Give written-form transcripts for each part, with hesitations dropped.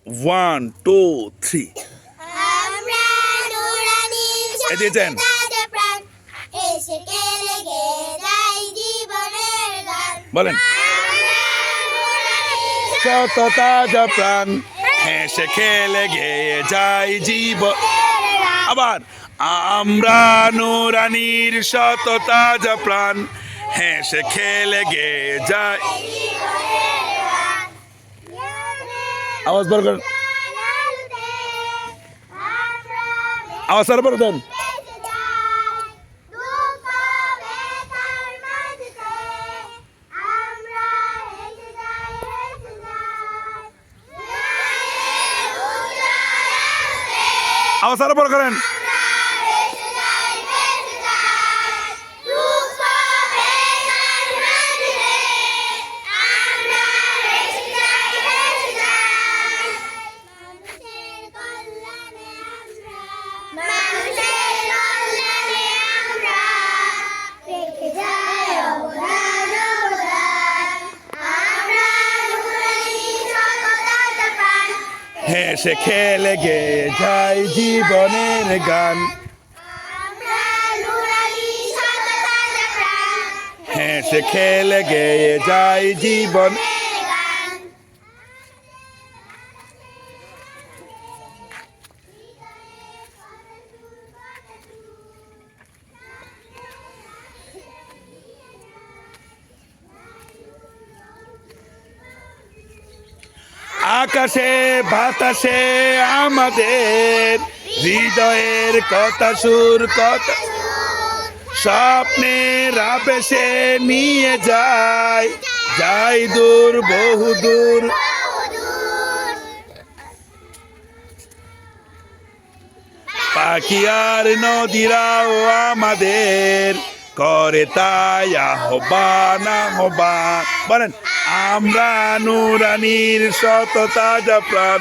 1 2 3 আমরা নুরানির এদিকেছেন তাজা প্রাণ এসে খেলে গেয়ে যাই জীবনের গান বলেন শত তাজা প্রাণ হেসে খেলে গেয়ে যাই জীবন আবার আমরা নুরানির শত তাজা প্রাণ হেসে খেলে গেয়ে যাই আওয়াজ বার করেন আওয়াজ আর বার দেন আওয়াজ আর বার করেন হেসে খেলে গেয়ে যাই জীবনের গান হেসে খেলে গেয়ে যাই জীবন আকাশে বাতাসে আমাদের হৃদয়ের কথা সুর কথা স্বপ্নের আবেশে নিয়ে যায় যাই দূর বহু দূর পাখি আর নদীরাও আমাদের করে তাই আহ্বান আহ্বান বলেন আমরা নুরানির শত তাজা প্রাণ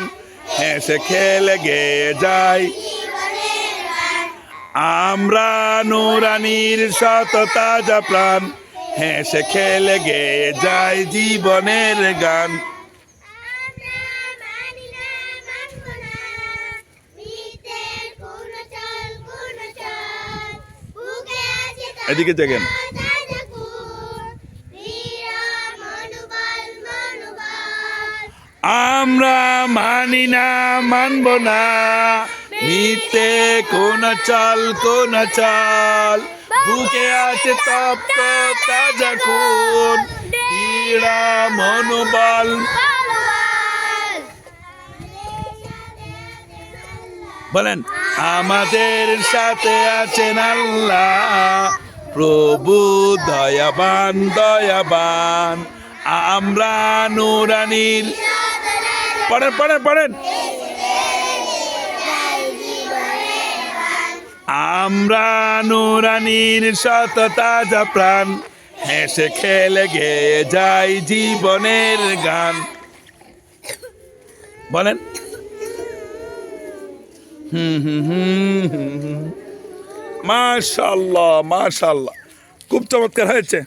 হেসে খেলে গেয়ে যাই আমরা নুরানির শত তাজা প্রাণ হেসে খেলে গেয়ে যাই জীবনের গান এদিকে দেখেন আমরা মানি না মানব না মিথ্যে কোন চাল বুকে আছে তপ্ত তাজা খুন দৃঢ় মনোবল বলেন আমাদের সাথে আছেন আল্লাহ প্রভু দয়াবান দয়াবান আমরা নুরানির পড়েন পড়েন পড়েন আমরা নুরানির শত তাজা প্রাণ হেসে খেলে গেয়ে যাই জীবনের গান বলেন মাশাআল্লাহ মাশাআল্লাহ খুব চমৎকার হয়েছে